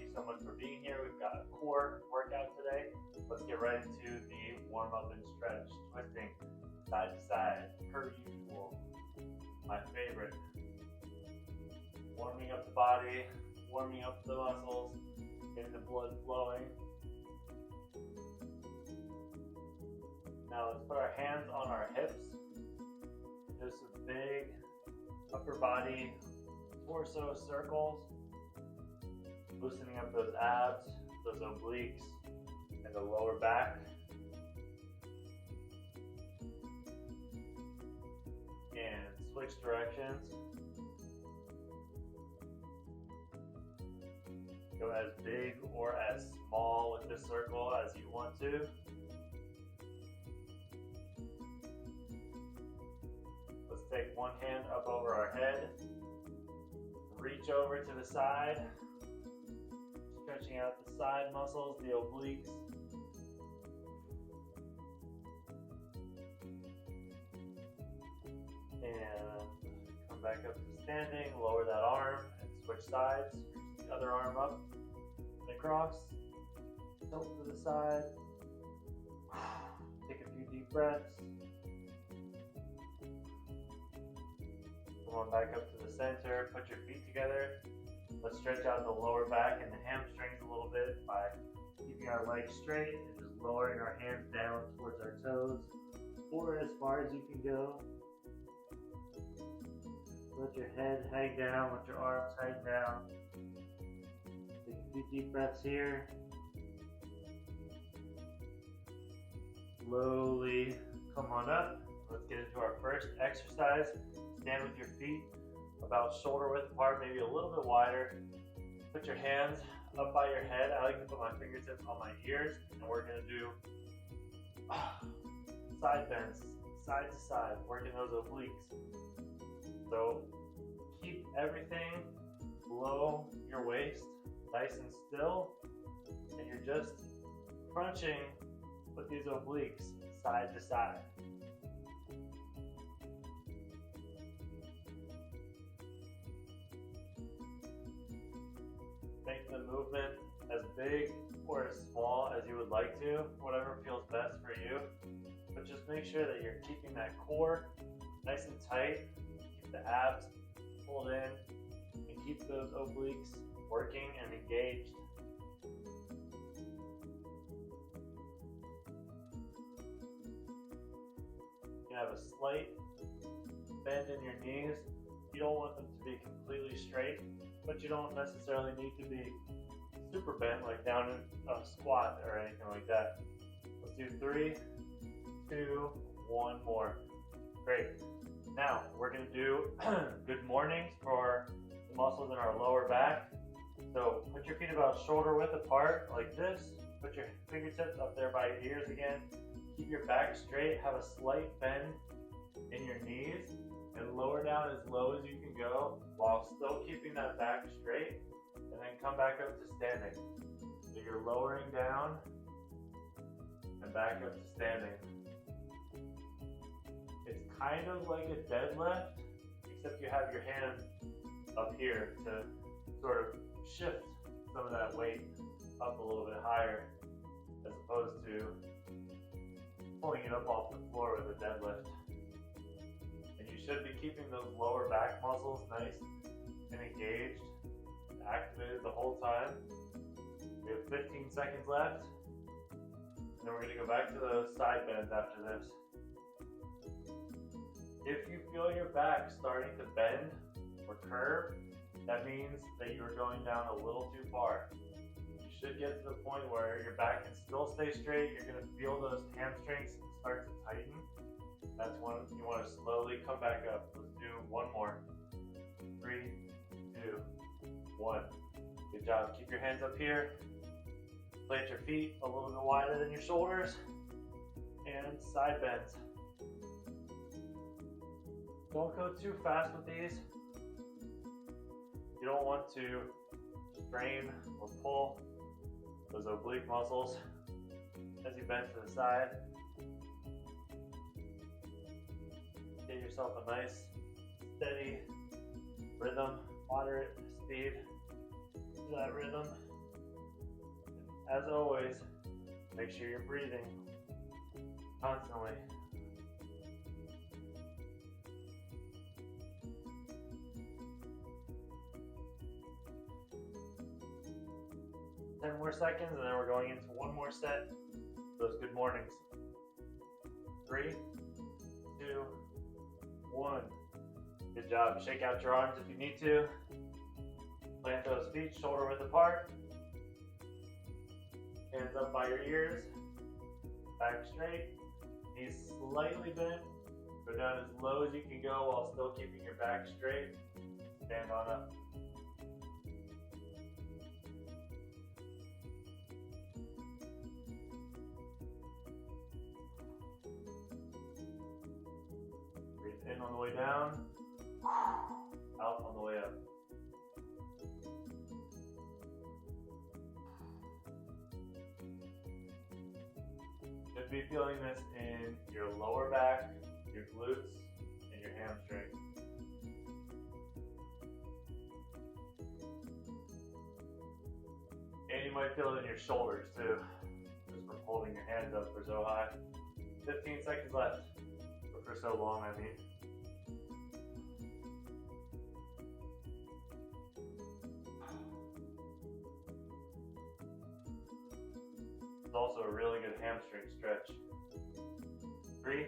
you so much for being here. We've got a core workout today. Let's get right into the warm up and stretch, twisting side to side, per usual. My favorite. Warming up the body, warming up the muscles, getting the blood flowing. Now let's put our hands on our hips. Do some big upper body torso circles, loosening up those abs, those obliques, and the lower back. And switch directions. Go as big or as small with this circle as you want to. Let's take one hand up over our head. Reach over to the side. Stretching out the side muscles, the obliques. And come back up to standing, lower that arm and switch sides. Reach the other arm up and across. Tilt to the side. Take a few deep breaths. Come on back up to the center, put your feet together. Let's stretch out the lower back and the hamstrings a little bit by keeping our legs straight and just lowering our hands down towards our toes or as far as you can go. Let your head hang down, let your arms hang down. Take a few deep breaths here. Slowly come on up. Let's get into our first exercise. Stand with your feet about shoulder width apart, maybe a little bit wider. Put your hands up by your head. I like to put my fingertips on my ears, and we're going to do side bends, side to side, working those obliques. So keep everything below your waist, nice and still, and you're just crunching with these obliques side to side. Make the movement as big or as small as you would like to, whatever feels best for you. But just make sure that you're keeping that core nice and tight. Keep the abs pulled in and keep those obliques working and engaged. You have a slight bend in your knees. You don't want them to be completely straight, but you don't necessarily need to be super bent, like down in a squat or anything like that. Let's do 3, 2, 1 more. Great. Now we're going to do good mornings for the muscles in our lower back. So put your feet about shoulder width apart like this. Put your fingertips up there by your ears again. Keep your back straight. Have a slight bend in your knees. And lower down as low as you can go while still keeping that back straight, and then come back up to standing. So you're lowering down and back up to standing. It's kind of like a deadlift, except you have your hand up here to sort of shift some of that weight up a little bit higher, as opposed to pulling it up off the floor with a deadlift. You should be keeping those lower back muscles nice and engaged, activated the whole time. We have 15 seconds left, and then we're going to go back to those side bends after this. If you feel your back starting to bend or curve, that means that you're going down a little too far. You should get to the point where your back can still stay straight. You're going to feel those hamstrings start to tighten. That's when you want to slowly come back up. Let's do one more. 3, 2, 1. Good job. Keep your hands up here. Plant your feet a little bit wider than your shoulders. And side bends. Don't go too fast with these. You don't want to strain or pull those oblique muscles as you bend to the side. Get yourself a nice, steady rhythm, moderate speed to that rhythm. as always, make sure you're breathing constantly. Ten more seconds, and then we're going into one more set. Those good mornings. 3, 2, 1. Good job. Shake out your arms if you need to. Plant those feet shoulder width apart. Hands up by your ears. Back straight. Knees slightly bent. Go down as low as you can go while still keeping your back straight. Stand on up. Breathe in on the way down. Out on the way up. Should be feeling this in your lower back, your glutes, and your hamstring. And you might feel it in your shoulders too, just from holding your hands up for so high. 15 seconds left, or for so long, I mean. It's also a really good hamstring stretch. 3,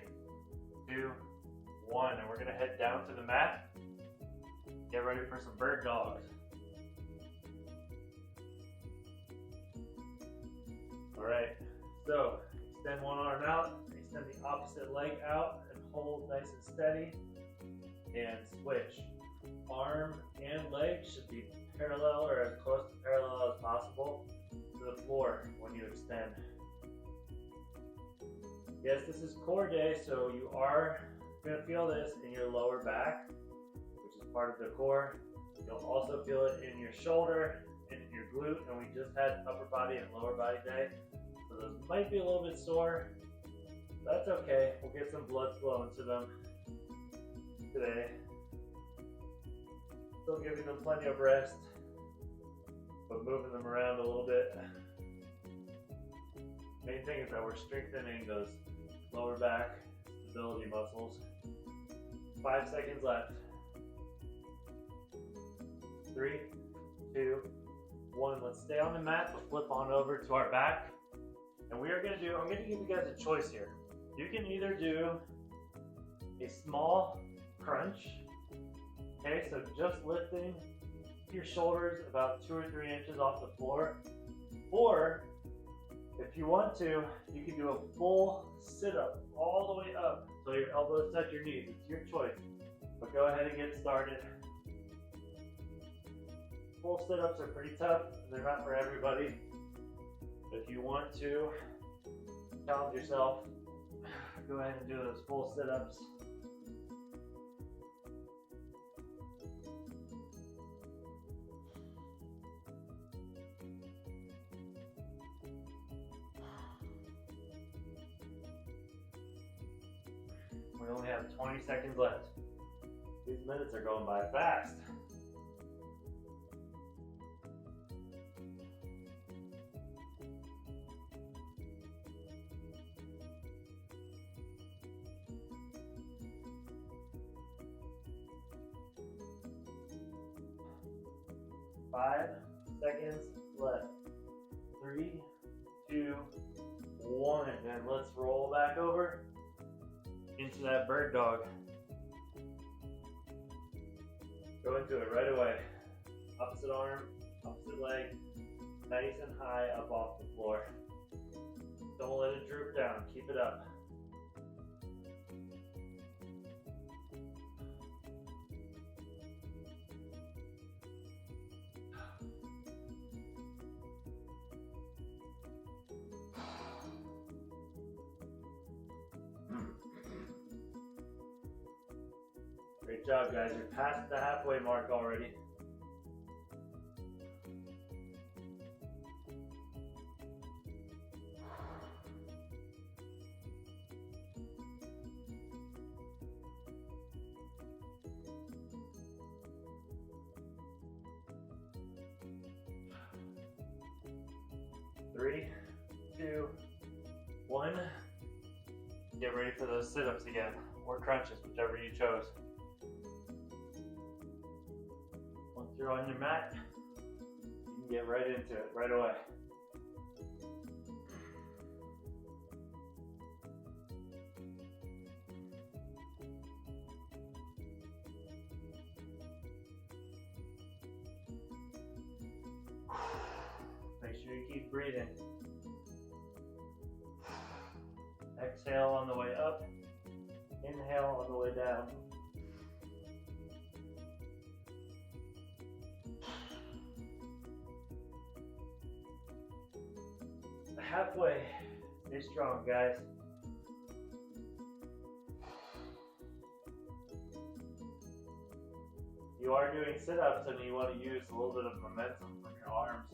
2, 1, and we're gonna head down to the mat. Get ready for some bird dogs. All right, so extend one arm out, extend the opposite leg out, and hold nice and steady, and switch. Arm and leg should be parallel or as close to parallel as possible to the floor when you extend. Yes, this is core day, so you are going to feel this in your lower back, which is part of the core. You'll also feel it in your shoulder and your glute, and we just had upper body and lower body day, so those might be a little bit sore. That's okay, we'll get some blood flowing to them today. Still giving them plenty of rest, but moving them around a little bit. Main thing is that we're strengthening those lower back stability muscles. 5 seconds left. 3, 2, 1. Let's stay on the mat, but flip on over to our back. And we are going to do, I'm going to give you guys a choice here. You can either do a small crunch. Okay, so just lifting your shoulders about 2 or 3 inches off the floor. Or if you want to, you can do a full sit-up all the way up so your elbows touch your knees. It's your choice. But go ahead and get started. Full sit-ups are pretty tough. They're not for everybody. If you want to challenge yourself, go ahead and do those full sit-ups. We only have 20 seconds left. These minutes are going by fast. Five seconds left. 3, 2, 1. And let's roll back over into that bird dog. Go into it right away. Opposite arm, opposite leg, nice and high up off the floor. Don't let it droop down, keep it up. Great job, guys. You're past the halfway mark already. 3, 2, 1. Get ready for those sit-ups again, or crunches, whichever you chose. Once you're on your mat, you can get right into it right away. Make sure you keep breathing. Exhale on the way up, inhale on the way down. Halfway, stay strong, guys. You are doing sit-ups and you want to use a little bit of momentum from your arms.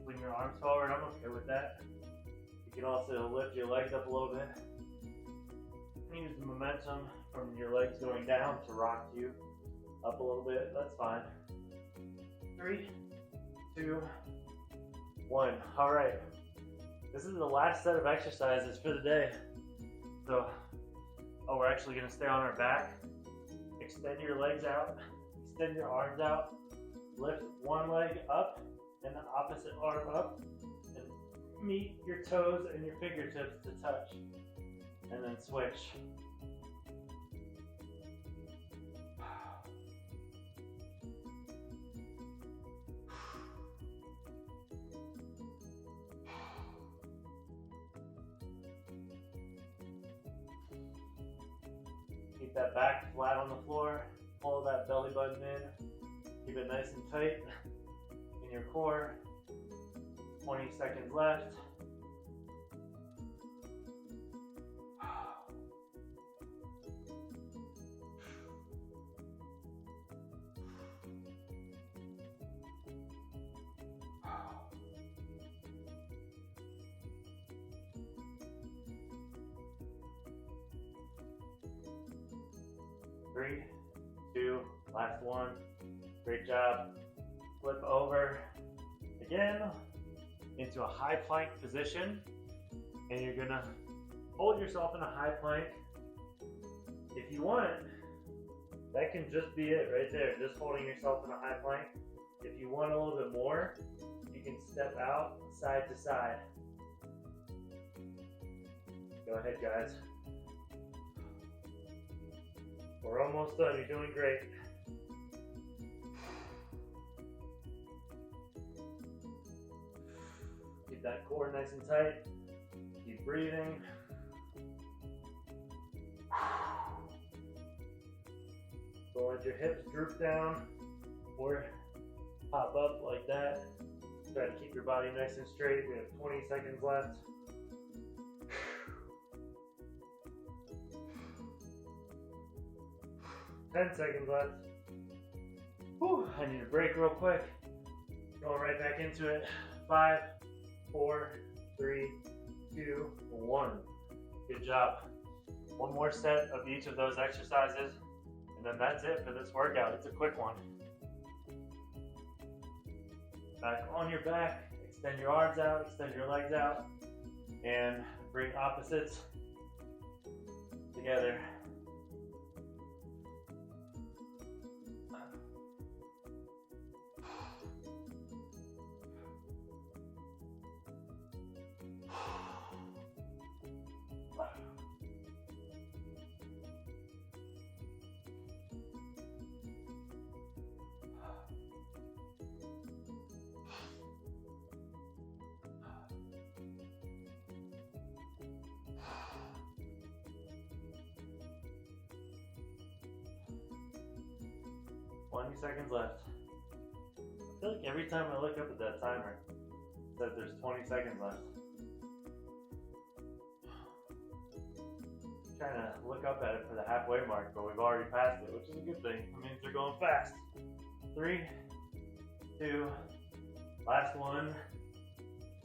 Swing your arms forward, I'm okay with that. You can also lift your legs up a little bit. And use the momentum from your legs going down to rock you up a little bit, that's fine. 3, 2, 1. All right. This is the last set of exercises for the day. So, we're actually gonna stay on our back. Extend your legs out, extend your arms out, lift one leg up and the opposite arm up, and meet your toes and your fingertips to touch, and then switch. Keep that back flat on the floor, pull that belly button in, keep it nice and tight in your core. 20 seconds left. Three, 2, last one. Great job. Flip over again into a high plank position, and you're gonna hold yourself in a high plank. If you want, that can just be it right there, just holding yourself in a high plank. If you want a little bit more, you can step out side to side. Go ahead, guys. We're almost done. You're doing great. Keep that core nice and tight. Keep breathing. Don't let your hips droop down or pop up like that. Try to keep your body nice and straight. We have 20 seconds left. 10 seconds left. Whew, I need a break real quick. Going right back into it. 5, 4, 3, 2, 1. Good job. One more set of each of those exercises, and then that's it for this workout. It's a quick one. Back on your back, extend your arms out, extend your legs out, and bring opposites together. Seconds left. I feel like every time I look up at that timer, it says there's 20 seconds left. I'm trying to look up at it for the halfway mark, but we've already passed it, which is a good thing. It means they're going fast. 3, 2, last one.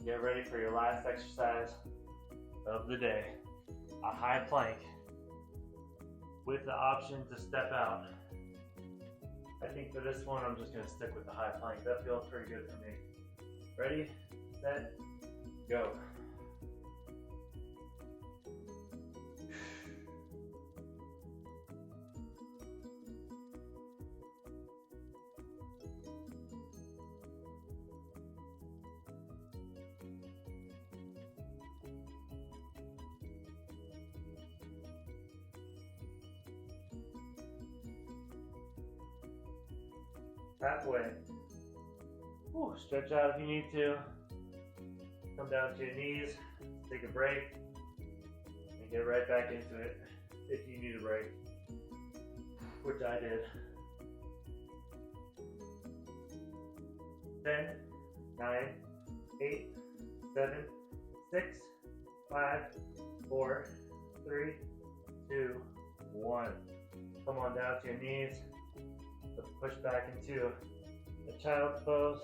Get ready for your last exercise of the day. A high plank with the option to step out. I think for this one, I'm just gonna stick with the high plank. That feels pretty good for me. Ready, set, Go. Halfway. Ooh, stretch out if you need to. Come down to your knees, take a break, and get right back into it if you need a break, which I did. 10, 9, 8, 7, 6, 5, 4, 3, 2, 1. Come on down to your knees. Let's push back into the child's pose.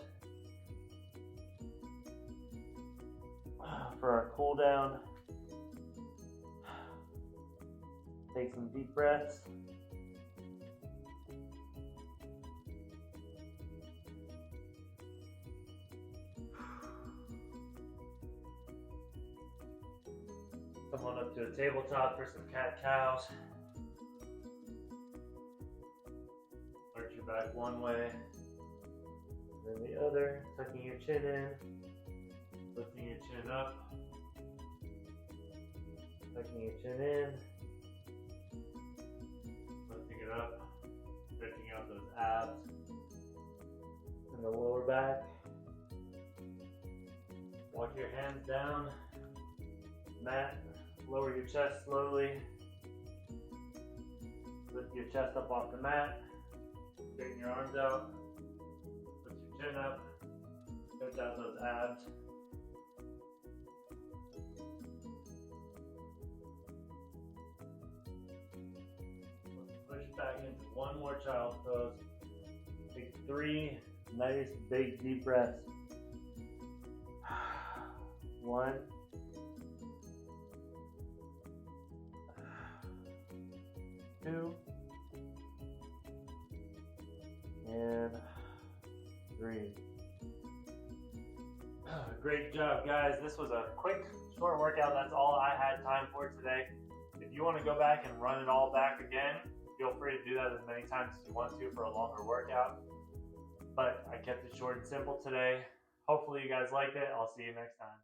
For our cool down, take some deep breaths. Come on up to a tabletop for some cat-cows. Arch your back one way, then the other, tucking your chin in, lifting your chin up, tucking your chin in, lifting it up, stretching out those abs in the lower back. Walk your hands down, mat, lower your chest slowly, lift your chest up off the mat, straighten your arms out, put your chin up, stretch out those abs. Push back into one more child's pose. Take 3 nice big deep breaths. 1, 2, and 3. Great job, guys. This was a quick, short workout. That's all I had time for today. If you want to go back and run it all back again, feel free to do that as many times as you want to for a longer workout. But I kept it short and simple today. Hopefully you guys liked it. I'll see you next time.